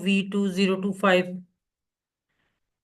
V2025,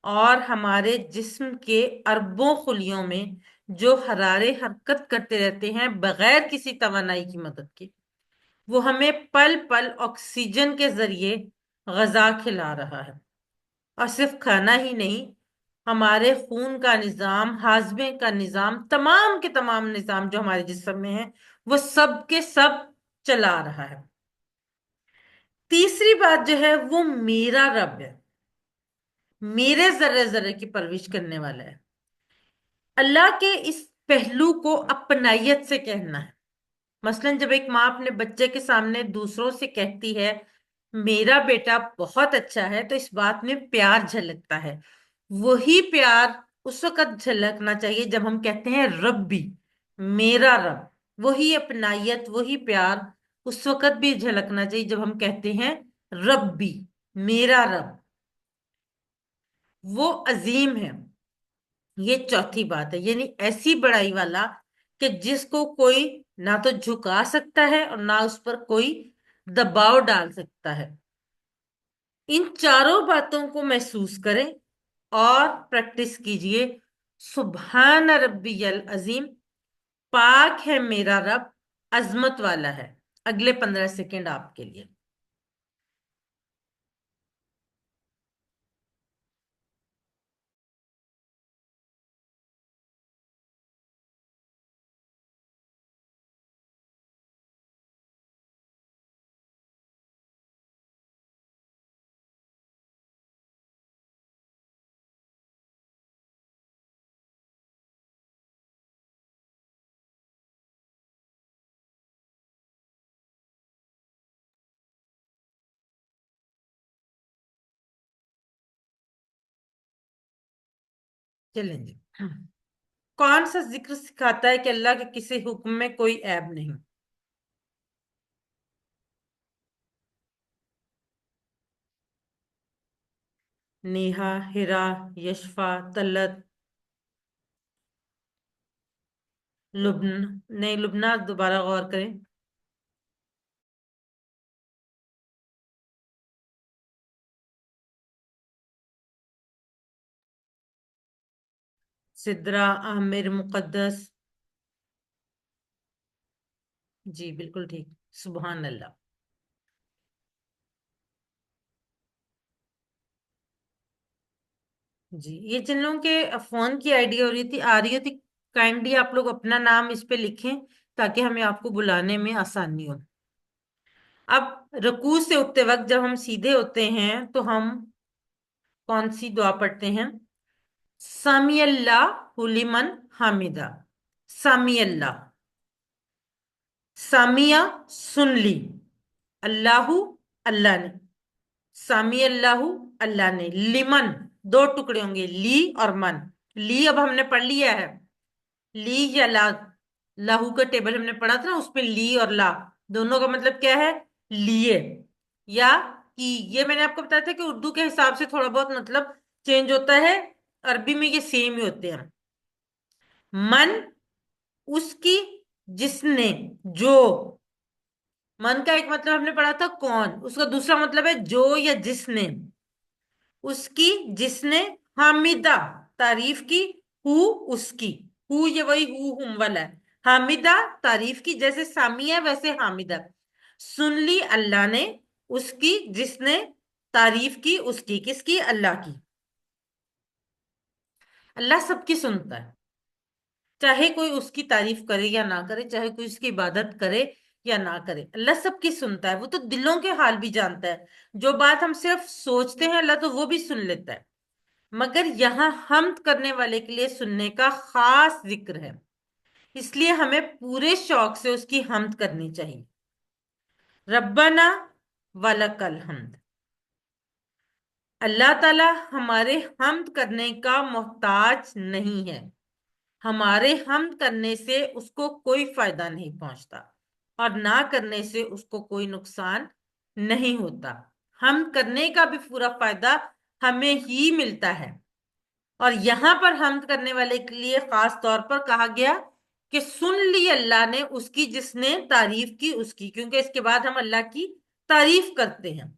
اور ہمارے جسم کے اربوں خلیوں میں جو حرارے حرکت کرتے رہتے ہیں بغیر کسی توانائی کی مدد کے، وہ ہمیں پل پل آکسیجن کے ذریعے غذا کھلا رہا ہے۔ اور صرف کھانا ہی نہیں، ہمارے خون کا نظام، ہاضمے کا نظام، تمام کے تمام نظام جو ہمارے جسم میں ہیں، وہ سب کے سب چلا رہا ہے۔ تیسری بات جو ہے وہ میرا رب ہے، میرے ذرے ذرے کی پرورش کرنے والا ہے۔ اللہ کے اس پہلو کو اپنائیت سے کہنا ہے۔ مثلا جب ایک ماں اپنے بچے کے سامنے دوسروں سے کہتی ہے میرا بیٹا بہت اچھا ہے، تو اس بات میں پیار جھلکتا ہے۔ وہی پیار اس وقت جھلکنا چاہیے جب ہم کہتے ہیں ربی، میرا رب۔ وہی اپنائیت، وہی پیار اس وقت بھی جھلکنا چاہیے جب ہم کہتے ہیں ربی، میرا رب۔ وہ عظیم ہے، یہ چوتھی بات ہے، یعنی ایسی بڑائی والا کہ جس کو کوئی نہ تو جھکا سکتا ہے اور نہ اس پر کوئی دباؤ ڈال سکتا ہے۔ ان چاروں باتوں کو محسوس کریں اور پریکٹس کیجئے۔ سبحان ربی العظیم، پاک ہے میرا رب، عظمت والا ہے۔ اگلے 15 سیکنڈ آپ کے لیے۔ چلیں جی۔ کون سا ذکر سکھاتا ہے کہ اللہ کے کسی حکم میں کوئی عیب نہیں؟ نیہا، ہرا، یشفا، طلت، لبن، نہیں لبنہ، دوبارہ غور کریں۔ سدرا، عامر، مقدس، جی بالکل ٹھیک، سبحان اللہ۔ جی، یہ جن لوگوں کے فون کی آئی ڈی ہو رہی تھی، آ رہی ہوتی، کائنڈلی آپ لوگ اپنا نام اس پہ لکھیں تاکہ ہمیں آپ کو بلانے میں آسانی ہو۔ اب رکوع سے اٹھتے وقت جب ہم سیدھے ہوتے ہیں تو ہم کون سی دعا پڑھتے ہیں؟ سمی اللہ لمن حامدہ۔ سمی اللہ، سامیہ سن لی، اللہ اللہ نے، سامی اللہ اللہ نے، لمن دو ٹکڑے ہوں گے، لی اور من۔ لی اب ہم نے پڑھ لیا ہے، لی یا لا، لاہو کا ٹیبل ہم نے پڑھا تھا نا، اس پہ لی اور لا دونوں کا مطلب کیا ہے؟ لیے یا کی۔ یہ میں نے آپ کو بتایا تھا کہ اردو کے حساب سے تھوڑا بہت مطلب چینج ہوتا ہے، عربی میں یہ سیم ہی ہوتے ہیں۔ من، اس کی، جس نے، جو۔ من کا ایک مطلب ہم نے پڑھا تھا کون، اس کا دوسرا مطلب ہے جو یا جس نے۔ اس کی، جس نے، حامدہ تعریف کی، ہو اس کی، ہو یہ وہی ہو ہم والا ہے، حامدہ تعریف کی، جیسے سامی ہے ویسے حامدہ۔ سن لی اللہ نے، اس کی جس نے تعریف کی، اس کی، کس کی؟ اللہ کی۔ اللہ سب کی سنتا ہے، چاہے کوئی اس کی تعریف کرے یا نہ کرے، چاہے کوئی اس کی عبادت کرے یا نہ کرے، اللہ سب کی سنتا ہے۔ وہ تو دلوں کے حال بھی جانتا ہے، جو بات ہم صرف سوچتے ہیں اللہ تو وہ بھی سن لیتا ہے۔ مگر یہاں حمد کرنے والے کے لیے سننے کا خاص ذکر ہے، اس لیے ہمیں پورے شوق سے اس کی حمد کرنی چاہیے۔ ربنا ولک الحمد۔ اللہ تعالی ہمارے حمد کرنے کا محتاج نہیں ہے، ہمارے حمد کرنے سے اس کو کوئی فائدہ نہیں پہنچتا اور نہ کرنے سے اس کو کوئی نقصان نہیں ہوتا۔ حمد کرنے کا بھی پورا فائدہ ہمیں ہی ملتا ہے۔ اور یہاں پر حمد کرنے والے کے لیے خاص طور پر کہا گیا کہ سن لی اللہ نے، اس کی جس نے تعریف کی، اس کی، کیونکہ اس کے بعد ہم اللہ کی تعریف کرتے ہیں۔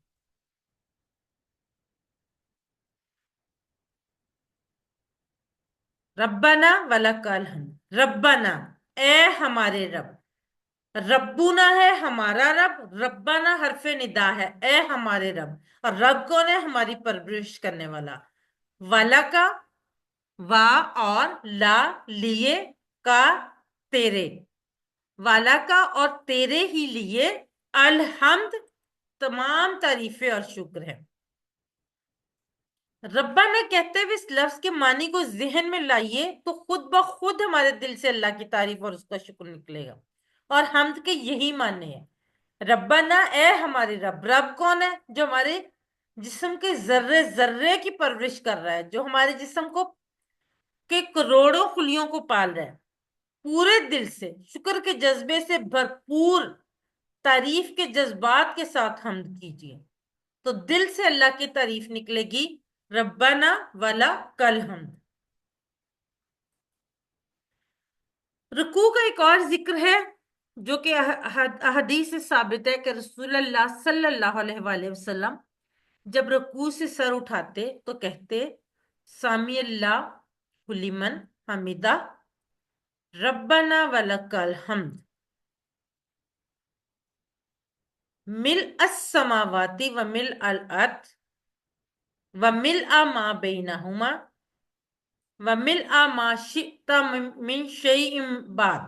ربنا ولکل حمد، ربنا اے ہمارے رب، ربنا ہے ہمارا رب، ربنا حرف ندا ہے، اے ہمارے رب، اور رب کون ہے؟ ہماری پرورش کرنے والا، والا کا، وا اور لا لیے، کا تیرے، والا کا اور تیرے ہی لیے، الحمد تمام تعریفیں اور شکر ہے۔ ربنا کہتے ہوئے اس لفظ کے معنی کو ذہن میں لائیے تو خود بخود ہمارے دل سے اللہ کی تعریف اور اس کا شکر نکلے گا، اور حمد کے یہی معنی ہے۔ ربنا اے ہمارے رب، رب کون ہے؟ جو ہمارے جسم کے ذرے ذرے کی پرورش کر رہا ہے، جو ہمارے جسم کو کے کروڑوں خلیوں کو پال رہا ہے، پورے دل سے شکر کے جذبے سے بھرپور تعریف کے جذبات کے ساتھ حمد کیجیے تو دل سے اللہ کی تعریف نکلے گی، ربنا ولا کل حمد۔ رکوع کا ایک اور ذکر ہے جو کہ احادیث سے ثابت ہے کہ رسول اللہ صلی اللہ علیہ وآلہ وسلم جب رکوع سے سر اٹھاتے تو کہتے، سامی اللہ لمن حمیدہ، ربنا ولک الحمد، ملء السماوات وملء الارض وملء ما بینہما وملء ما شئت من شیء بعد۔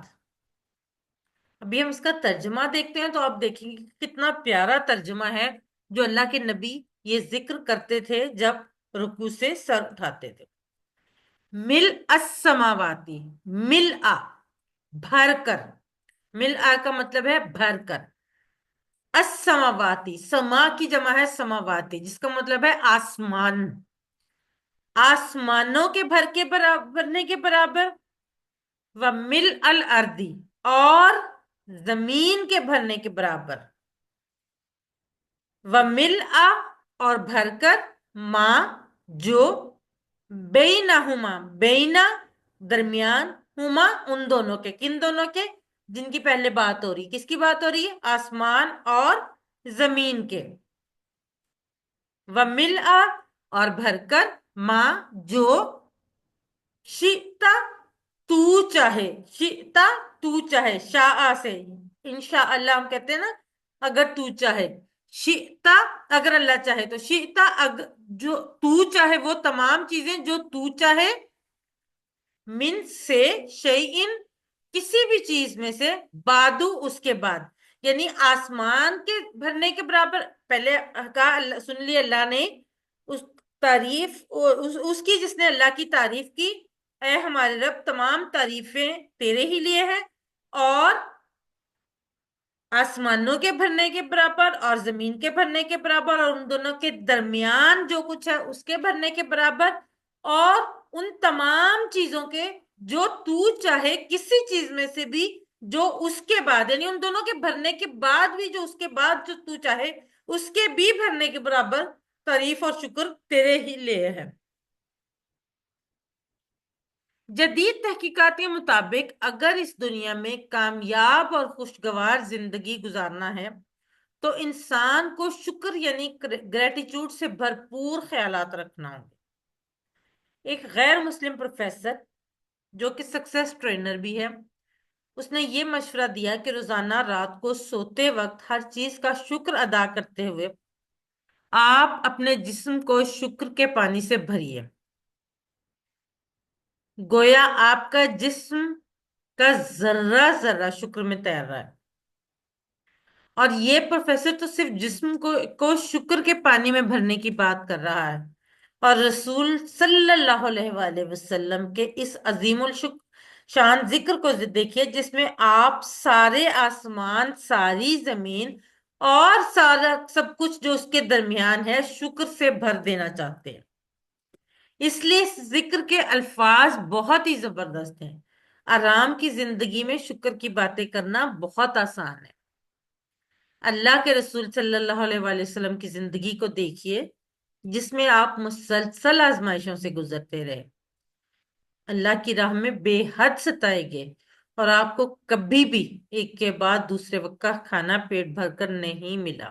ابھی ہم اس کا ترجمہ دیکھتے ہیں تو آپ دیکھیں گے کتنا پیارا ترجمہ ہے جو اللہ کے نبی یہ ذکر کرتے تھے جب رکوع سے سر اٹھاتے تھے۔ ملء السماواتی، ملء بھر کر، ملء کا مطلب ہے بھر کر، السماواتی سما کی جمع ہے سماواتی جس کا مطلب ہے آسمان، آسمانوں کے بھرنے کے برابر، وملء الارض اور زمین کے بھرنے کے برابر، وملء اور بھر کر، ما جو، بینہما بینا درمیان، ہما ان دونوں کے، کن دونوں کے؟ جن کی پہلے بات ہو رہی، کس کی بات ہو رہی ہے؟ آسمان اور زمین کے، وملء اور بھر کر، ما جو، شئتا تو چاہے، شئتا تو چاہے، شاء سے انشاءاللہ ہم کہتے ہیں نا اگر تو چاہے، شئتا اگر اللہ چاہے تو، شئتا جو تو چاہے وہ تمام چیزیں جو تو چاہے، من سے، شیئن کسی بھی چیز میں سے، بادو اس کے بعد، یعنی آسمان کے بھرنے کے برابر پہلے کہا، سن لی اللہ نے اس تعریف اس کی جس نے اللہ کی تعریف کی، اے ہمارے رب تمام تعریفیں تیرے ہی لیے ہیں، اور آسمانوں کے بھرنے کے برابر اور زمین کے بھرنے کے برابر اور ان دونوں کے درمیان جو کچھ ہے اس کے بھرنے کے برابر، اور ان تمام چیزوں کے جو تو چاہے کسی چیز میں سے بھی جو اس کے بعد، یعنی ان دونوں کے بھرنے کے بعد بھی جو اس کے بعد جو تو چاہے اس کے بھی بھرنے کے برابر تعریف اور شکر تیرے ہی لیے ہے۔ جدید تحقیقات کے مطابق اگر اس دنیا میں کامیاب اور خوشگوار زندگی گزارنا ہے تو انسان کو شکر یعنی گریٹیچیوڈ سے بھرپور خیالات رکھنا ہوگا۔ ایک غیر مسلم پروفیسر جو کہ سکسیس ٹرینر بھی ہے، اس نے یہ مشورہ دیا کہ روزانہ رات کو سوتے وقت ہر چیز کا شکر ادا کرتے ہوئے آپ اپنے جسم کو شکر کے پانی سے بھریے، گویا آپ کا جسم کا ذرہ ذرہ شکر میں تیر رہا ہے۔ اور یہ پروفیسر تو صرف جسم کو شکر کے پانی میں بھرنے کی بات کر رہا ہے، اور رسول صلی اللہ علیہ وآلہ وسلم کے اس عظیم شان ذکر کو دیکھیے جس میں آپ سارے آسمان، ساری زمین اور سارا سب کچھ جو اس کے درمیان ہے شکر سے بھر دینا چاہتے ہیں۔ اس لیے اس ذکر کے الفاظ بہت ہی زبردست ہیں۔ آرام کی زندگی میں شکر کی باتیں کرنا بہت آسان ہے۔ اللہ کے رسول صلی اللہ علیہ وآلہ وسلم کی زندگی کو دیکھیے جس میں آپ مسلسل آزمائشوں سے گزرتے رہے، اللہ کی راہ میں بے حد ستائے گئے، اور آپ کو کبھی بھی ایک کے بعد دوسرے وقت کا کھانا پیٹ بھر کر نہیں ملا۔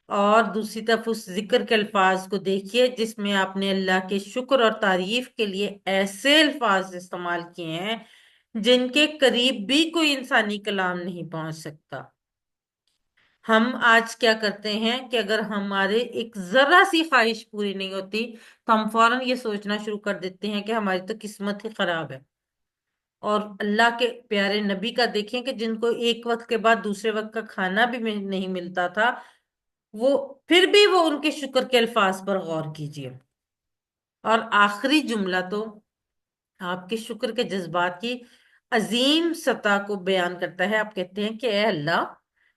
اور دوسری طرف اس ذکر کے الفاظ کو دیکھیے جس میں آپ نے اللہ کے شکر اور تعریف کے لیے ایسے الفاظ استعمال کیے ہیں جن کے قریب بھی کوئی انسانی کلام نہیں پہنچ سکتا۔ ہم آج کیا کرتے ہیں کہ اگر ہمارے ایک ذرا سی خواہش پوری نہیں ہوتی تو ہم فوراً یہ سوچنا شروع کر دیتے ہیں کہ ہماری تو قسمت ہی خراب ہے۔ اور اللہ کے پیارے نبی کا دیکھیں کہ جن کو ایک وقت کے بعد دوسرے وقت کا کھانا بھی نہیں ملتا تھا، وہ پھر بھی وہ ان کے شکر کے الفاظ پر غور کیجیے۔ اور آخری جملہ تو آپ کے شکر کے جذبات کی عظیم سطح کو بیان کرتا ہے۔ آپ کہتے ہیں کہ اے اللہ،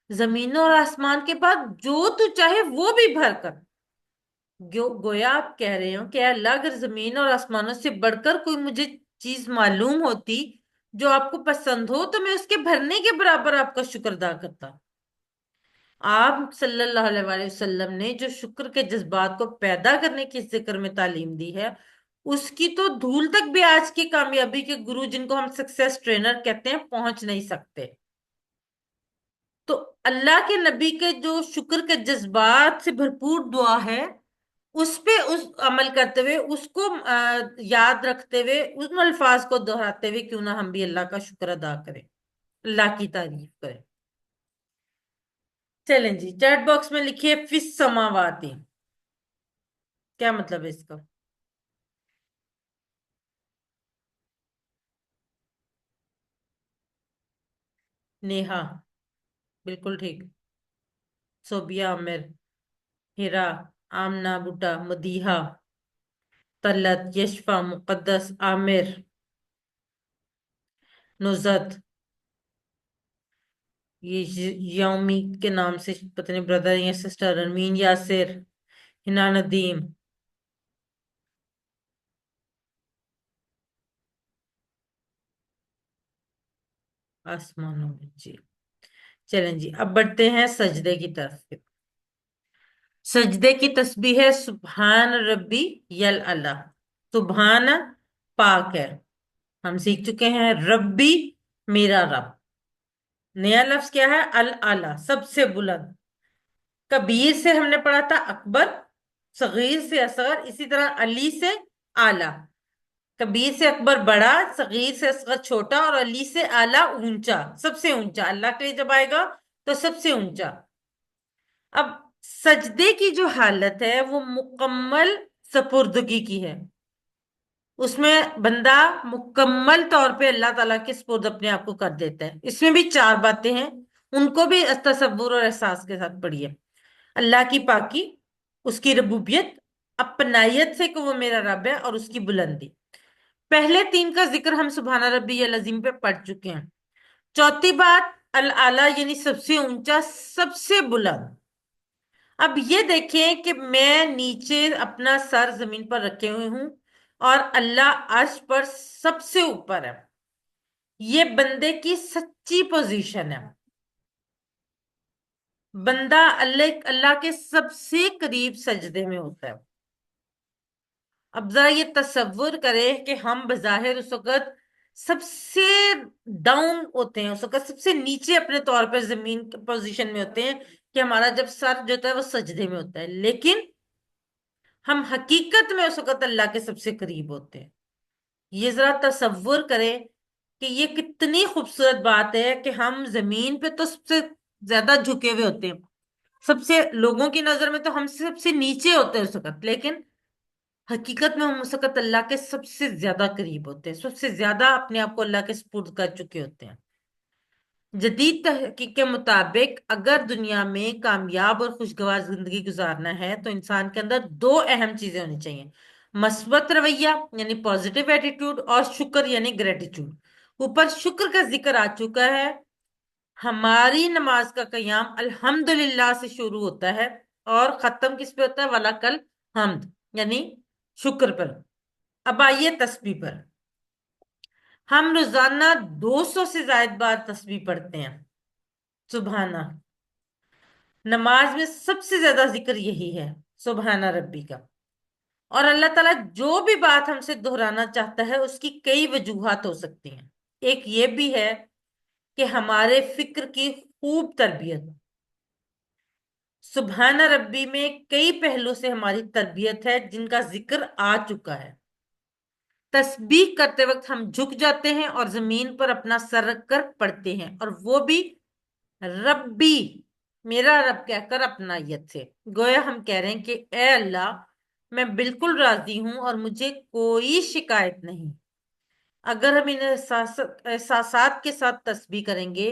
زمینوں اور آسمان کے بعد جو تو چاہے وہ بھی بھر کر، گویا آپ کہہ رہے ہو کہ اے اللہ، اگر زمین اور آسمانوں سے بڑھ کر کوئی مجھے چیز معلوم ہوتی جو آپ کو پسند ہو تو میں اس کے بھرنے کے برابر آپ کا شکر ادا کرتا۔ آپ صلی اللہ علیہ وآلہ وسلم نے جو شکر کے جذبات کو پیدا کرنے کی ذکر میں تعلیم دی ہے، اس کی تو دھول تک بھی آج کی کامیابی کے گرو، جن کو ہم سکسیس ٹرینر کہتے ہیں، پہنچ نہیں سکتے۔ تو اللہ کے نبی کے جو شکر کے جذبات سے بھرپور دعا ہے، اس پہ اس عمل کرتے ہوئے، اس کو یاد رکھتے ہوئے، ان الفاظ کو دہراتے ہوئے کیوں نہ ہم بھی اللہ کا شکر ادا کریں، اللہ کی تعریف کریں۔ چلیں جی، چیٹ باکس میں لکھیے فِي السماوات، کیا مطلب ہے اس کا؟ نیہا، بالکل ٹھیک۔ صوبیہ عامر، ہیرا، آمنہ بوٹا، مدیحہ، طلت، یشفا، مقدس، عامر، نزت، یہ یومی کے نام سے پتہ نہیں بردر یا سسٹر، ارمین، یاسر، ہنا، ندیم، آسمانوں میں، جی۔ چلیں جی، اب بڑھتے ہیں سجدے کی طرف۔ سجدے کی تسبیح ہے سبحان ربی یل اللہ۔ سبحان پاک ہے، ہم سیکھ چکے ہیں، ربی میرا رب۔ نیا لفظ کیا ہے؟ العلی، سب سے بلند۔ کبیر سے ہم نے پڑھا تھا اکبر، صغیر سے اصغر، اسی طرح علی سے اعلی۔ کبیر سے اکبر بڑا، صغیر سے اصغر چھوٹا، اور علی سے اعلی اونچا، سب سے اونچا۔ اللہ کے لیے جب آئے گا تو سب سے اونچا۔ اب سجدے کی جو حالت ہے وہ مکمل سپردگی کی ہے۔ اس میں بندہ مکمل طور پہ اللہ تعالیٰ کے سپرد اپنے آپ کو کر دیتا ہے۔ اس میں بھی چار باتیں ہیں، ان کو بھی تصور اور احساس کے ساتھ پڑھیے۔ اللہ کی پاکی، اس کی ربوبیت، اپنائیت سے کہ وہ میرا رب ہے، اور اس کی بلندی۔ پہلے تین کا ذکر ہم سبحان ربی العظیم پہ پڑھ چکے ہیں۔ چوتھی بات العلیٰ، یعنی سب سے اونچا، سب سے بلند۔ اب یہ دیکھیں کہ میں نیچے اپنا سر زمین پر رکھے ہوئے ہوں اور اللہ عرش پر سب سے اوپر ہے۔ یہ بندے کی سچی پوزیشن ہے۔ بندہ اللہ کے سب سے قریب سجدے میں ہوتا ہے۔ اب ذرا یہ تصور کرے کہ ہم بظاہر اس وقت سب سے ڈاؤن ہوتے ہیں، اس وقت سب سے نیچے اپنے طور پر زمین کی پوزیشن میں ہوتے ہیں، کہ ہمارا جب سر جو ہوتا ہے وہ سجدے میں ہوتا ہے، لیکن ہم حقیقت میں اس وقت اللہ کے سب سے قریب ہوتے ہیں۔ یہ ذرا تصور کرے کہ یہ کتنی خوبصورت بات ہے کہ ہم زمین پہ تو سب سے زیادہ جھکے ہوئے ہوتے ہیں، سب سے لوگوں کی نظر میں تو ہم سب سے نیچے ہوتے ہیں اس وقت، لیکن حقیقت میں ہم اس وقت اللہ کے سب سے زیادہ قریب ہوتے ہیں، سب سے زیادہ اپنے آپ کو اللہ کے سپرد کر چکے ہوتے ہیں۔ جدید تحقیق کے مطابق اگر دنیا میں کامیاب اور خوشگوار زندگی گزارنا ہے تو انسان کے اندر دو اہم چیزیں ہونی چاہیے: مثبت رویہ یعنی پازیٹیو ایٹیٹیوڈ، اور شکر یعنی گریٹیٹیوڈ۔ اوپر شکر کا ذکر آ چکا ہے۔ ہماری نماز کا قیام الحمدللہ سے شروع ہوتا ہے اور ختم کس پہ ہوتا ہے؟ وَلَکَ الْحَمْدُ، یعنی شکر پر۔ اب آئیے تسبیح پر۔ ہم روزانہ 200 سے زائد بار تسبیح پڑھتے ہیں، سبحانہ۔ نماز میں سب سے زیادہ ذکر یہی ہے، سبحانہ ربی کا۔ اور اللہ تعالیٰ جو بھی بات ہم سے دہرانا چاہتا ہے اس کی کئی وجوہات ہو سکتی ہیں۔ ایک یہ بھی ہے کہ ہمارے فکر کی خوب تربیت، سبحان ربی میں کئی پہلو سے ہماری تربیت ہے جن کا ذکر آ چکا ہے۔ تسبیح کرتے وقت ہم جھک جاتے ہیں اور زمین پر اپنا سر رکھ کر پڑھتے ہیں، اور وہ بھی ربی، میرا رب کہہ کر اپنائیت سے۔ گویا ہم کہہ رہے ہیں کہ اے اللہ، میں بالکل راضی ہوں اور مجھے کوئی شکایت نہیں۔ اگر ہم ان احساسات کے ساتھ تسبیح کریں گے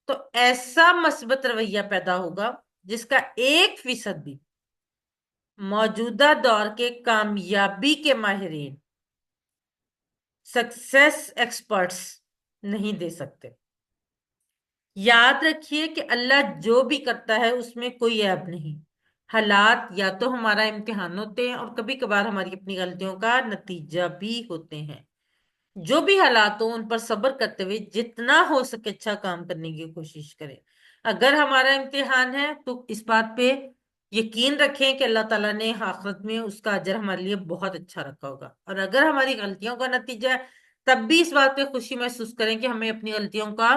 تو ایسا مثبت رویہ پیدا ہوگا جس کا 1% بھی موجودہ دور کے کامیابی کے ماہرین، سکسیس ایکسپرٹس نہیں دے سکتے۔ یاد رکھیے کہ اللہ جو بھی کرتا ہے اس میں کوئی عیب نہیں۔ حالات یا تو ہمارا امتحان ہوتے ہیں اور کبھی کبھار ہماری اپنی غلطیوں کا نتیجہ بھی ہوتے ہیں۔ جو بھی حالات ہوں ان پر صبر کرتے ہوئے جتنا ہو سکے اچھا کام کرنے کی کوشش کریں۔ اگر ہمارا امتحان ہے تو اس بات پہ یقین رکھیں کہ اللہ تعالیٰ نے آخرت میں اس کا اجر ہمارے لیے بہت اچھا رکھا ہوگا، اور اگر ہماری غلطیوں کا نتیجہ ہے تب بھی اس بات پہ خوشی محسوس کریں کہ ہمیں اپنی غلطیوں کا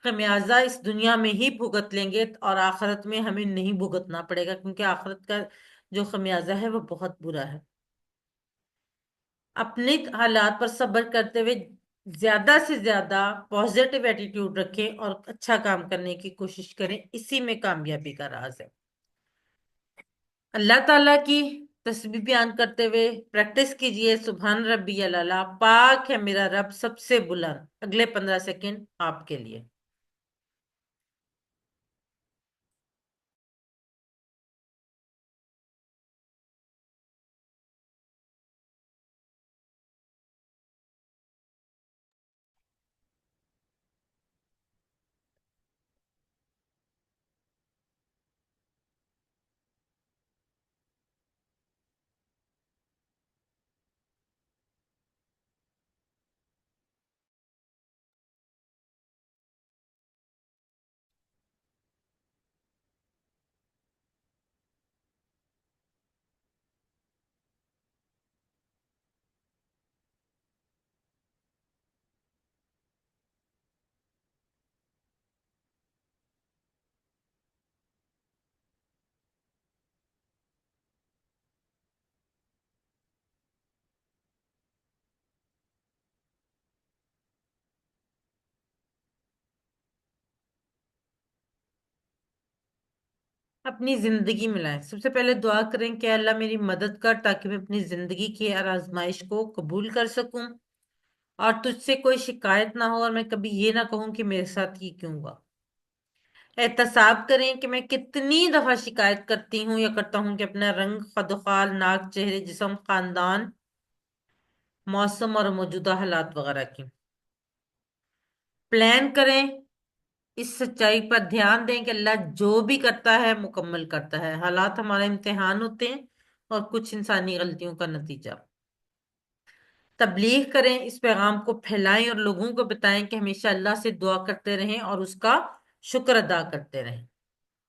خمیازہ اس دنیا میں ہی بھگت لیں گے، اور آخرت میں ہمیں نہیں بھگتنا پڑے گا، کیونکہ آخرت کا جو خمیازہ ہے وہ بہت برا ہے۔ اپنے حالات پر صبر کرتے ہوئے زیادہ سے زیادہ پازیٹیو ایٹیٹیوڈ رکھیں اور اچھا کام کرنے کی کوشش کریں، اسی میں کامیابی کا راز ہے۔ اللہ تعالیٰ کی تسبیح بیان کرتے ہوئے پریکٹس کیجئے، سبحان ربی اللہ، پاک ہے میرا رب سب سے بلند۔ اگلے 15 سیکنڈ آپ کے لیے۔ اپنی زندگی میں لائیں۔ سب سے پہلے دعا کریں کہ اللہ میری مدد کر تاکہ میں اپنی زندگی کی ہر آزمائش کو قبول کر سکوں اور تجھ سے کوئی شکایت نہ ہو، اور میں کبھی یہ نہ کہوں کہ میرے ساتھ یہ کیوں ہوا۔ احتساب کریں کہ میں کتنی دفعہ شکایت کرتی ہوں یا کرتا ہوں کہ اپنا رنگ، خد و خال، ناک، چہرے، جسم، خاندان، موسم اور موجودہ حالات وغیرہ کی۔ پلان کریں، اس سچائی پر دھیان دیں کہ اللہ جو بھی کرتا ہے مکمل کرتا ہے۔ حالات ہمارے امتحان ہوتے ہیں اور کچھ انسانی غلطیوں کا نتیجہ۔ تبلیغ کریں، اس پیغام کو پھیلائیں اور لوگوں کو بتائیں کہ ہمیشہ اللہ سے دعا کرتے رہیں اور اس کا شکر ادا کرتے رہیں۔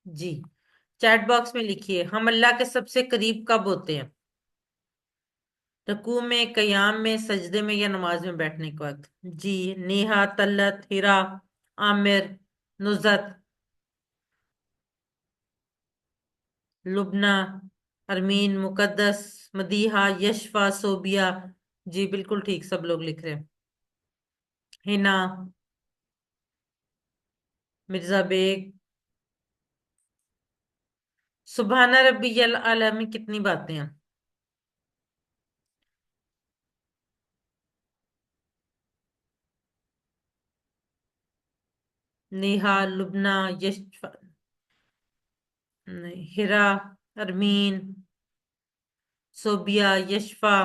جی، چیٹ باکس میں لکھیے ہم اللہ کے سب سے قریب کب ہوتے ہیں؟ رکوع میں، قیام میں، سجدے میں، یا نماز میں بیٹھنے کے وقت؟ جی، نیہا، طلت، ہیرا، عامر، نزت، لبنہ، ارمین، مقدس، مدیحہ، یشفا، صوبیہ۔ جی بالکل ٹھیک، سب لوگ لکھ رہے ہیں۔ ہنا، مرزا بیگ۔ سبحان ربی الاعلی میں کتنی باتیں ہیں؟ نیہا، لبنہ، یشفا، نہیں، ہرا، ارمین، صوبیہ، یشفا۔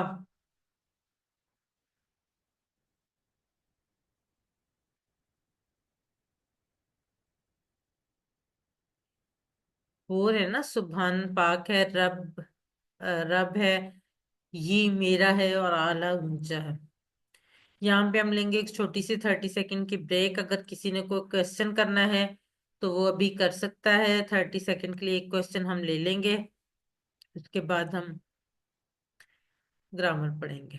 ہو رہے نا، سبحان پاک ہے، رب رب ہے، یہ میرا ہے اور اعلیٰ اونچا ہے۔ یہاں پہ ہم لیں گے ایک چھوٹی سی 30 سیکنڈ کی بریک۔ اگر کسی نے کوئی کوشچن کرنا ہے تو وہ ابھی کر سکتا ہے۔ 30 سیکنڈ کے لیے ایک کوشچن ہم لے لیں گے، اس کے بعد ہم گرامر پڑھیں گے۔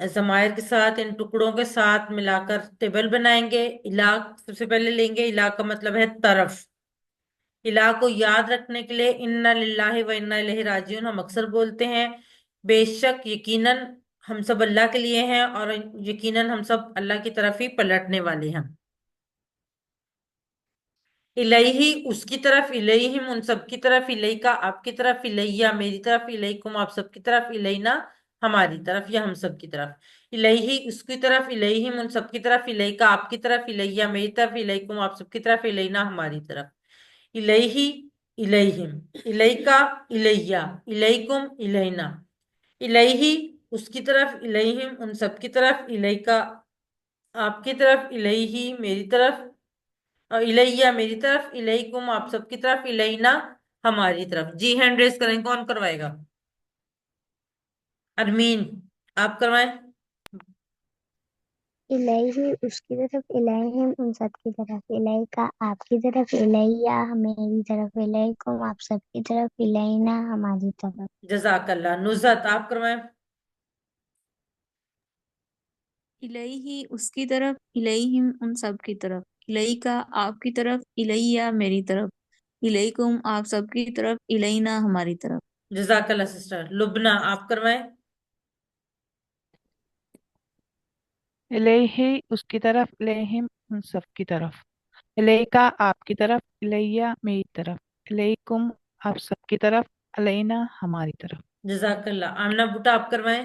ضمائر کے ساتھ ان ٹکڑوں کے ساتھ ملا کر ٹیبل بنائیں گے. الہ سب سے پہلے لیں گے. الہ کا مطلب ہے طرف. الہ کو یاد رکھنے کے لیے انا للہ و انا الیہ راجعون ہم اکثر بولتے ہیں. بے شک یقیناً ہم سب اللہ کے لیے ہیں اور یقیناً ہم سب اللہ کی طرف ہی پلٹنے والے ہیں. الیہ اس کی طرف, الیہم ان سب کی طرف, الیکا آپ کی طرف, الیہ میری طرف, الیکم آپ سب کی طرف, الینا ہماری طرف یا ہم سب کی طرف. الیہ اس کی طرف, الیہم ان سب کی طرف, الیکا آپ کی طرف, الیہ میری طرف, الیکم آپ سب کی طرف, الینا ہماری طرف. الیہ الیہم, الیکا الیہ, الیکم الینا. الیہ اس کی طرف, الیہم ان سب کی طرف, الیکا آپ کی طرف, الیہ میری طرف, الیہ میری طرف, الیکم آپ سب کی طرف, الینا ہماری طرف. جی ہینڈ ریز کریں, کون کروائے گا؟ ارمین آپ کروائیں. الیہ اس کی طرف, الیہم ان سب کی طرف, الیکا آپ کی طرف, الیہ میری طرف, الیکم آپ سب کی طرف, الینا ہماری طرف. جزاک اللہ. نزہت آپ کروائیں. الیہ اس کی طرف, الیہم ان سب کی طرف, الیکا آپ کی طرف, الیہ میری طرف, الیکم آپ سب کی طرف, الینا ہماری طرف. جزاک اللہ سسٹر. لبنہ آپ کروائیں. الیہ اس کی طرف, الیہم ان سب کی طرف, الیکا آپ کی طرف, الیہ میری طرف, الیکم آپ سب کی طرف, الینا ہماری طرف. جزاک اللہ. آمنہ بوٹا آپ کروائیں.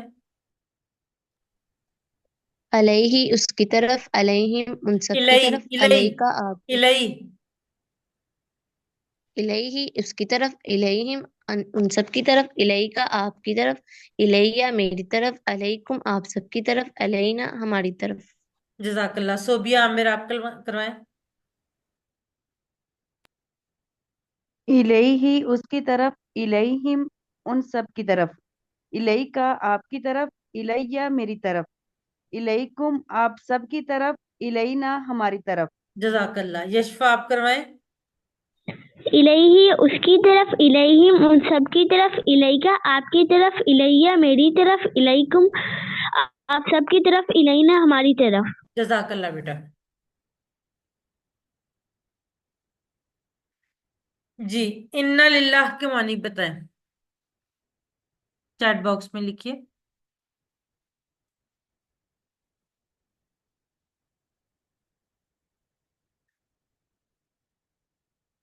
علیہ اس کی طرف, علیہم ان سب کی الی طرف, الی علیکا آپ کی, الی الیہ اس کی طرف, الیہم ان سب کی طرف, الیکا آپ کی طرف, الیہ میری طرف, علیکم آپ سب کی طرف, علینا ہماری طرف. جزاک اللہ. صوبیہ عامر آپ کروائیں. الیہ اس کی طرف, الیہم ان سب کی طرف, الیکا آپ کی طرف, الیہ میری طرف, الیکم آپ سب کی طرف, الینا ہماری طرف. جزاک اللہ. یشفا آپ کروائیں. الیہ اس کی طرف, الیہم ان سب کی طرف, الیکا آپ کی طرف, الیہ میری طرف, الیکم آپ سب کی طرف, الینا ہماری طرف. جزاک اللہ بیٹا. جی انا للہ کے معنی بتائیں, چیٹ باکس میں لکھیے.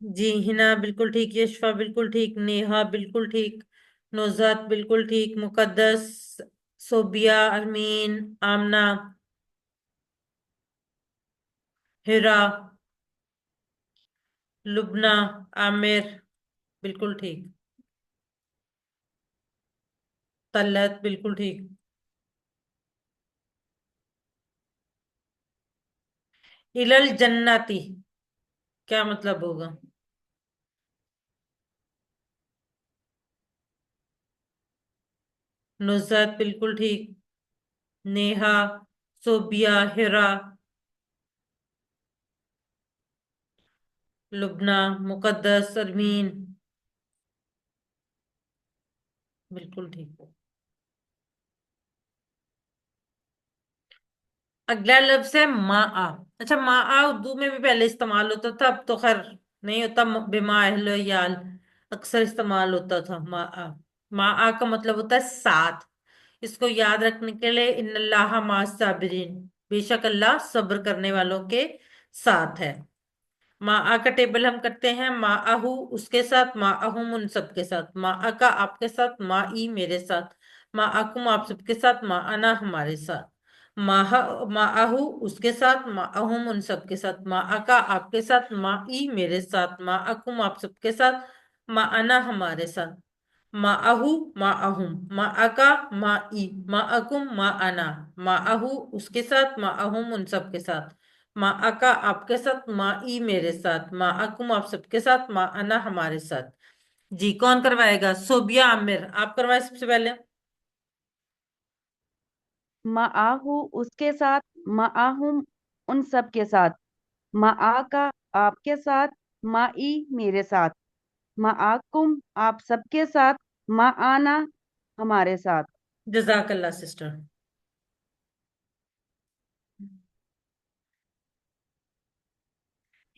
جی ہنا بالکل ٹھیک, یشفا بالکل ٹھیک, نیہا بالکل ٹھیک, نوزات بالکل ٹھیک, مقدس, صوبیہ, ارمین, آمنہ, ہیرا, لبنہ, عامر بالکل ٹھیک, طلعت بالکل ٹھیک. الل جنتی کیا مطلب ہوگا؟ نزہت بالکل ٹھیک, نیہا, صوبیہ, ہیرا, لبنہ, مقدس, ارمین بالکل ٹھیک. اگلا لفظ ہے ماں. اچھا ماں اردو میں بھی پہلے استعمال ہوتا تھا, اب تو خیر نہیں ہوتا. بما اہل یال اکثر استعمال ہوتا تھا. ماں کا مطلب ہوتا ہے ساتھ. اس کو یاد رکھنے کے لیے ان اللہ مع الصابرین, بے شک اللہ صبر کرنے والوں کے ساتھ ہے. ماں کا ٹیبل ہم کرتے ہیں. ماں اس کے ساتھ, ماں ان سب کے ساتھ, ماں کا آپ کے ساتھ, ماں میرے ساتھ, ماں آپ سب کے ساتھ, ماں انا ہمارے ساتھ. ماں اس کے ساتھ, ماں ان سب کے ساتھ, ماں کا آپ کے ساتھ, ماں میرے ساتھ, ماں آپ سب کے ساتھ, ماں انا ہمارے ساتھ. ماں ماں کا, ماں ماں انا, ماں اس کے ساتھ, ماں ان سب کے ساتھ, ماں کا آپ کے ساتھ, ماں میرے ساتھ, ماں آپ سب کے ساتھ, ماں انا ہمارے ساتھ. جی کون کروائے گا؟ صوبیہ عامر آپ کروائے سب سے پہلے. معاہو اس کے ساتھ, معاہم ان سب کے ساتھ, معاکا آپ کے ساتھ, معی میرے ساتھ, معاکم آپ سب کے ساتھ, معانا ہمارے ساتھ. جزاک اللہ سسٹر.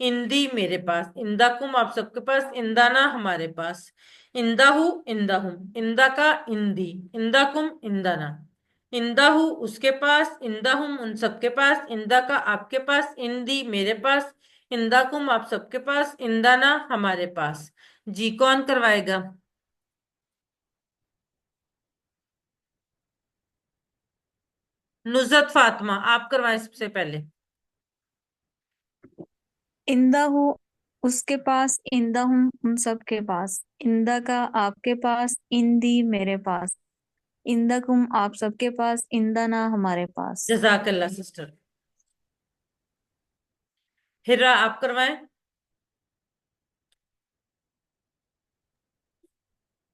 اندی میرے پاس، اندکم آپ سب کے پاس، اندانا ہمارے پاس، اندہو اندہم، اندا کا اندی، اندکم اندانا، اندہو اس کے پاس، اندہم ان سب کے پاس، اندا کا آپ کے پاس، اندی میرے پاس، اندکم آپ سب کے پاس، اندانا ہمارے پاس۔ جی کون کروائے گا؟ نصرت فاطمہ آپ کروائیں سب سے پہلے۔ اندہ ہو اس کے پاس، اندہ ہوں ان سب کے پاس، اندہ کا آپ کے پاس، اندی میرے پاس، اندہ کم آپ سب کے پاس، اندہ نہ ہمارے پاس۔ جزاک اللہ سسٹر۔ ہرا آپ کروائیں۔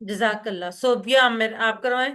جزاک اللہ۔ صوبیہ عامر آپ کروائیں۔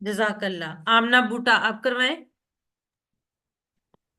جزاک اللہ۔ آمنہ بوٹا آپ کروائیں۔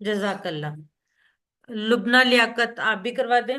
جزاک اللہ۔ لبنہ لیاقت آپ بھی کروا دیں۔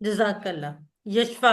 جزاک اللہ۔ یشفا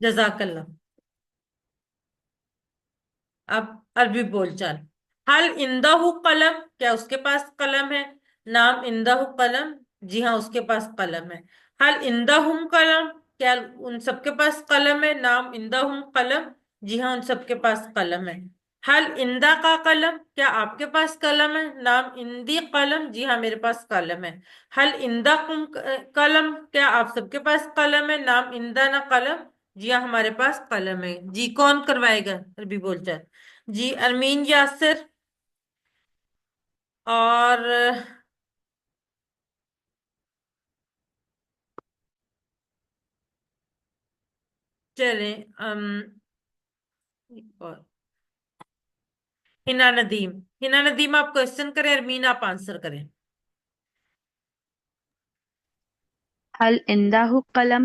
جزاک اللہ۔ اب عربی بول چال۔ حل اندہ قلم، کیا اس کے پاس قلم ہے؟ نام اندہ قلم، جی ہاں اس کے پاس قلم ہے۔ حل اندہم قلم، کیا ان سب کے پاس قلم ہے؟ نام اندہم قلم، جی ہاں ان سب کے پاس قلم ہے۔ حل اندہ کا قلم، کیا آپ کے پاس قلم ہے؟ نام اندی قلم، جی ہاں میرے پاس قلم ہے۔ حل اندہ قلم، کیا آپ سب کے پاس قلم ہے؟ نام اندہ نہ قلم، جی ہاں ہمارے پاس قلم ہے۔ جی کون کروائے گا عربی بول چال؟ جی ارمین یاسر اور چلیں ایک اور ہنا ندیم۔ ہنا ندیم آپ کوشچن کریں، ارمین آپ آنسر کریں۔ هل عنده قلم؟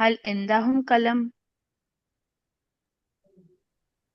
هل عندهم قلم؟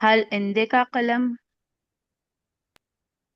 هل عندك قلم؟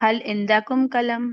هل عندكم قلم؟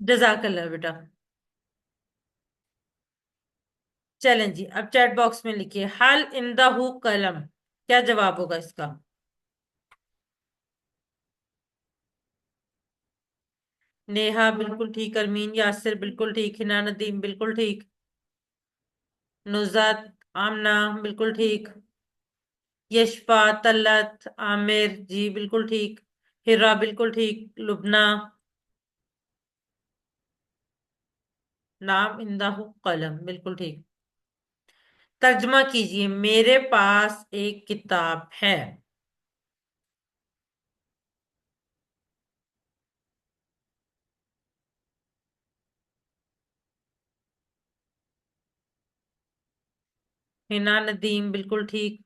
جزاک اللہ بیٹا۔ چلیں جی اب چیٹ باکس میں لکھیے حل اندہ قلم، کیا جواب ہوگا اس کا؟ نیہا بالکل ٹھیک، ارمین یاسر بالکل ٹھیک، ہنا ندیم بالکل ٹھیک، نزات آمنہ بالکل ٹھیک، یشفا طلت عامر جی بالکل ٹھیک، ہرا بالکل ٹھیک، لبنہ نام اندہ قلم بالکل ٹھیک۔ ترجمہ کیجئے میرے پاس ایک کتاب ہے۔ ہنا ندیم بالکل ٹھیک،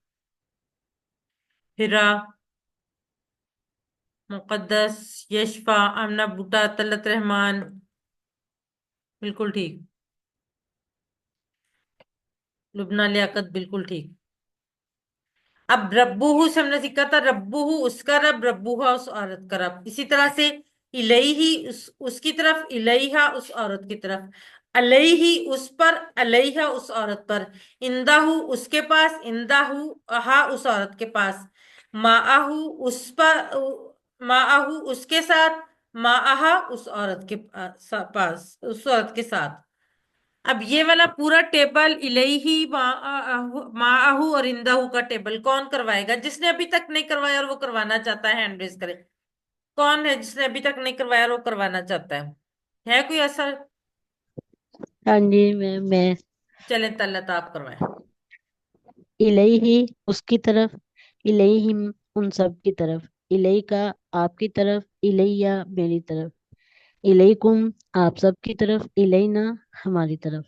ہرا، مقدس، یشفا، آمنہ بوٹا، طلت رحمان بالکل ٹھیک، لبنہ لیاقت بالکل ٹھیک۔ اب ربوہ سے ہم نے سیکھا تھا ربوہ اس کا رب، ربوہا اس عورت کا رب، اسی طرح سے الیہی اس کی طرف، الیہا اس عورت کی طرف، علیہی اس پر، علیہا اس عورت پر، اندہو اس کے پاس، اندہو ہا اس عورت کے پاس، معہو اس پر، معہو اس کے ساتھ، معہا اس عورت کے پاس، اس عورت کے ساتھ۔ اب یہ والا پورا ٹیبل الیہی معاہو اور اندہو کا ٹیبل کون کروائے گا؟ جس نے ابھی تک نہیں کروایا اور وہ کروانا چاہتا ہے ہینڈ ریز کرے. کون ہے جس نے ابھی تک نہیں کروایا اور وہ کروانا چاہتا ہے کوئی ایسا؟ ہاں جی میں چلیں طلعت آپ کروائیں. الیہ اس کی طرف، الیہم ان سب کی طرف، الیکا آپ کی طرف، الیہ میری طرف، الیکم آپ سب کی طرف، الینا ہماری طرف.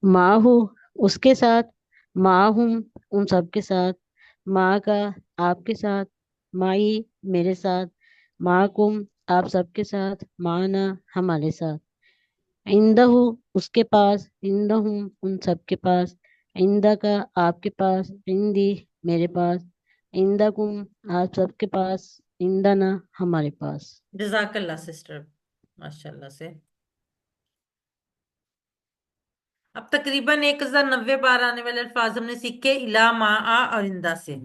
ماہو اس کے ساتھ، معہم ان سب کے ساتھ، ماں کا آپ کے ساتھ، مائی میرے ساتھ، معکم آپ سب کے ساتھ، معنا ہمارے ساتھ. عندہ اس کے پاس، عندہم ان سب کے پاس، عندہ کا آپ کے پاس، عندی میرے پاس، عندکم آپ سب کے پاس، عندنا ہمارے پاس. جزاک اللہ سسٹر، ماشاء اللہ سے. اب تقریباً 1090 بار آنے والے الفاظ ہم نے سیکھے الا، ما، آ اور اندا سے.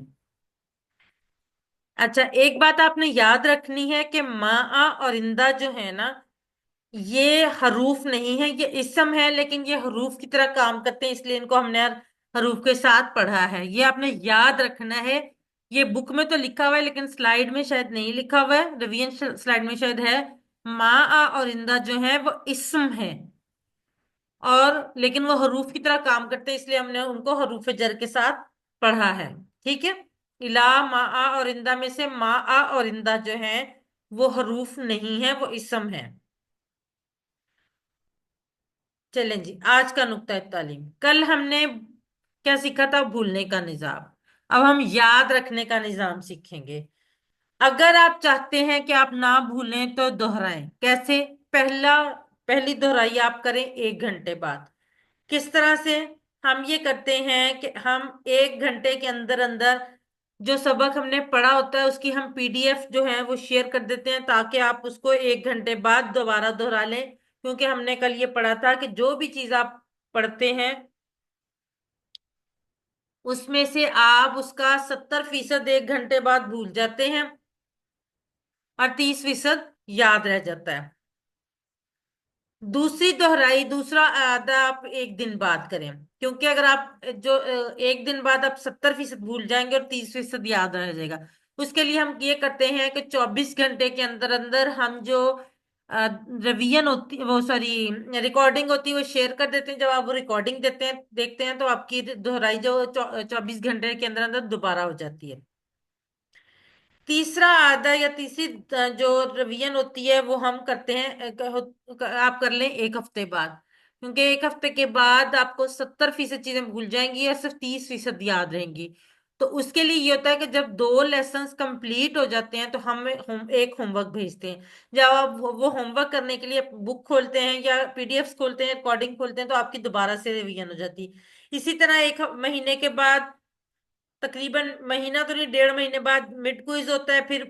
اچھا ایک بات آپ نے یاد رکھنی ہے کہ ما، آ اور اندا جو ہے نا، یہ حروف نہیں ہے، یہ اسم ہے، لیکن یہ حروف کی طرح کام کرتے ہیں، اس لیے ان کو ہم نے حروف کے ساتھ پڑھا ہے. یہ آپ نے یاد رکھنا ہے. یہ بک میں تو لکھا ہوا ہے لیکن سلائیڈ میں شاید نہیں لکھا ہوا ہے، ریویژن سلائیڈ میں شاید ہے. ما، آ اور اندا جو ہے وہ اسم ہے، اور لیکن وہ حروف کی طرح کام کرتے ہیں، اس لیے ہم نے ان کو حروف جر کے ساتھ پڑھا ہے. ٹھیک ہے. الا، ما، آ اور اندا میں سے ما، آ اور اندا جو ہیں وہ حروف نہیں ہے، وہ اسم ہے. چلیں جی، آج کا نقطہ تعلیم. کل ہم نے کیا سیکھا تھا؟ بھولنے کا نظام. اب ہم یاد رکھنے کا نظام سیکھیں گے. اگر آپ چاہتے ہیں کہ آپ نہ بھولیں تو دہرائیں. کیسے؟ پہلی دہرائی آپ کریں 1 گھنٹے بعد. کس طرح سے؟ ہم یہ کرتے ہیں کہ ہم 1 گھنٹے کے اندر اندر جو سبق ہم نے پڑھا ہوتا ہے اس کی ہم PDF جو ہے وہ شیئر کر دیتے ہیں، تاکہ آپ اس کو 1 گھنٹے بعد دوبارہ دہرا لیں. کیونکہ ہم نے کل یہ پڑھا تھا کہ جو بھی چیز آپ پڑھتے ہیں اس میں سے آپ اس کا 70% 1 گھنٹے بعد بھول جاتے ہیں اور 30% یاد رہ جاتا ہے. دوسری دہرائی، دوسرا اعادہ آپ 1 دن بعد کریں، کیونکہ اگر آپ جو 1 دن بعد آپ 70% بھول جائیں گے اور 30% یاد رہ جائے گا. اس کے لیے ہم یہ کرتے ہیں کہ 24 گھنٹے کے اندر اندر ہم جو ریویژن ہوتی، وہ سوری ریکارڈنگ ہوتی ہے وہ شیئر کر دیتے ہیں. جب آپ وہ ریکارڈنگ دیکھتے ہیں تو آپ کی دہرائی جو 24 گھنٹے کے اندر اندر دوبارہ ہو جاتی ہے. تیسرا آدھا یا تیسری جو ریویژن ہوتی ہے وہ ہم کرتے ہیں، آپ کر لیں 1 ہفتے بعد، کیونکہ 1 ہفتے کے بعد آپ کو 70% چیزیں بھول جائیں گی اور صرف 30% یاد رہیں گی. تو اس کے لیے یہ ہوتا ہے کہ جب 2 لیسنز کمپلیٹ ہو جاتے ہیں تو ہم ایک ہوم ورک بھیجتے ہیں. جب آپ وہ ہوم ورک کرنے کے لیے بک کھولتے ہیں یا PDFs کھولتے ہیں، ریکارڈنگ کھولتے ہیں، تو آپ کی دوبارہ سے ریویژن ہو جاتی ہے. اسی طرح 1 مہینے کے بعد، تقریباً مہینہ تو نہیں، 1.5 مہینے بعد مڈ کوئز ہوتا ہے، پھر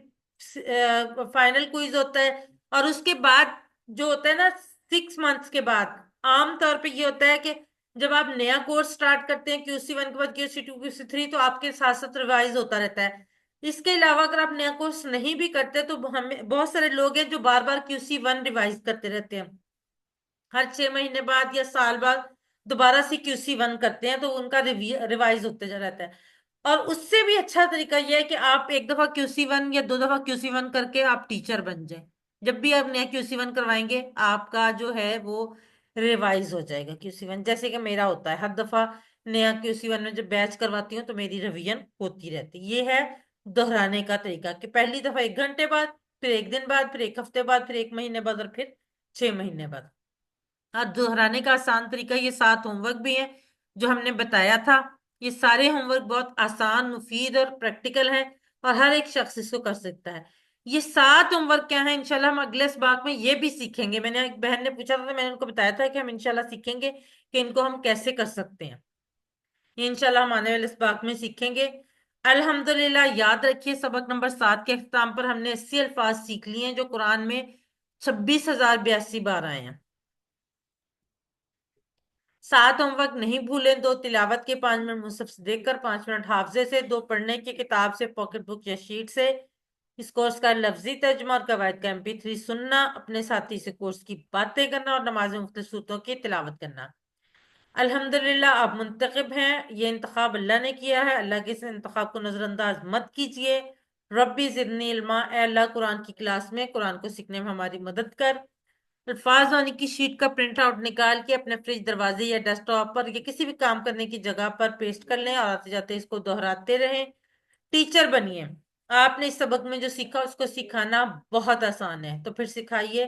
فائنل کوئز ہوتا ہے، اور اس کے بعد جو ہوتا ہے نا 6 منتھس کے بعد، عام طور پہ یہ ہوتا ہے کہ جب آپ نیا کورس سٹارٹ کرتے ہیں QC1 کے بعد QC2 QC3 تو آپ کے ساتھ ساتھ ریوائز ہوتا رہتا ہے. اس کے علاوہ اگر آپ نیا کورس نہیں بھی کرتے تو ہمیں بہت سارے لوگ ہیں جو بار بار QC1 ریوائز کرتے رہتے ہیں، ہر 6 مہینے بعد یا سال بعد دوبارہ سے QC1 کرتے ہیں، تو ان کا ریوائز ہوتے رہتا ہے. اور اس سے بھی اچھا طریقہ یہ ہے کہ آپ 1 دفعہ QC1 یا 2 دفعہ QC1 کر کے آپ ٹیچر بن جائیں. جب بھی آپ نیا QC1 کروائیں گے آپ کا جو ہے وہ ریوائز ہو جائے گا QC1. جیسے کہ میرا ہوتا ہے، ہر دفعہ نیا QC1 میں جب بیچ کرواتی ہوں تو میری ریویژن ہوتی رہتی. یہ ہے دہرانے کا طریقہ کہ پہلی دفعہ 1 گھنٹے بعد، پھر 1 دن بعد، پھر 1 ہفتے بعد، پھر 1 مہینے بعد، اور پھر 6 مہینے بعد. اور دہرانے کا آسان طریقہ یہ 7 ہوم ورک بھی ہیں جو ہم نے بتایا تھا. یہ سارے ہوم ورک بہت آسان، مفید اور پریکٹیکل ہیں، اور ہر ایک شخص اس کو کر سکتا ہے. یہ 7 ہوم ورک کیا ہیں؟ انشاءاللہ ہم اگلے اسباق میں یہ بھی سیکھیں گے. میں نے ایک بہن نے پوچھا تھا تو میں نے ان کو بتایا تھا کہ ہم انشاءاللہ سیکھیں گے کہ ان کو ہم کیسے کر سکتے ہیں. یہ انشاءاللہ ہم آنے والے اسباق میں سیکھیں گے. الحمدللہ یاد رکھیے سبق نمبر 7 کے اختتام پر ہم نے 80 الفاظ سیکھ لیے ہیں جو قرآن میں 26,082 بار آئے ہیں. 7 ہوم ورک نہیں بھولیں. 2 تلاوت کے، 5 منٹ مصحف سے دیکھ کر، 5 منٹ حافظے سے، 2 پڑھنے کی کتاب سے، پاکٹ بک یا شیٹ سے. اس کورس کا لفظی ترجمہ اور قواعد کا MP3 سننا، اپنے ساتھی سے کورس کی باتیں کرنا اور نماز مختلف صورتوں کی تلاوت کرنا. الحمدللہ آپ منتخب ہیں، یہ انتخاب اللہ نے کیا ہے، اللہ کے اس انتخاب کو نظر انداز مت کیجئے۔ ربی زدنی علما، اے اللہ قرآن کی کلاس میں قرآن کو سیکھنے میں ہماری مدد کر۔ الفاظ وانی کی شیٹ کا پرنٹ آؤٹ نکال کے اپنے فریج، دروازے یا ڈیسک ٹاپ پر یا کسی بھی کام کرنے کی جگہ پر پیسٹ کر لیں اور آتے جاتے اس کو دہراتے رہیں۔ ٹیچر بنیے، آپ نے اس سبق میں جو سیکھا اس کو سکھانا بہت آسان ہے، تو پھر سکھائیے۔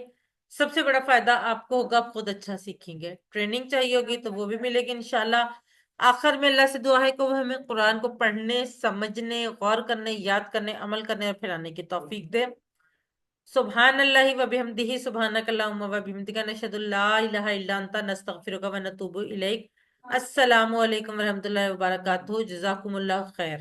سب سے بڑا فائدہ آپ کو ہوگا، آپ خود اچھا سیکھیں گے۔ ٹریننگ چاہیے ہوگی تو وہ بھی ملے گی انشاءاللہ۔ آخر میں اللہ سے دعا ہے کہ وہ ہمیں قرآن کو پڑھنے، سمجھنے، غور کرنے، یاد کرنے، عمل کرنے اور پھرانے کی توفیق دے۔ سبحان اللہ و بحمدہ، سبحانک اللہم و بحمدک، نشہد ان لا الہ الا انت، نستغفرک و نتوب الیک۔ السلام علیکم ورحمۃ اللہ وبرکاتہ، جزاکم اللہ خیر۔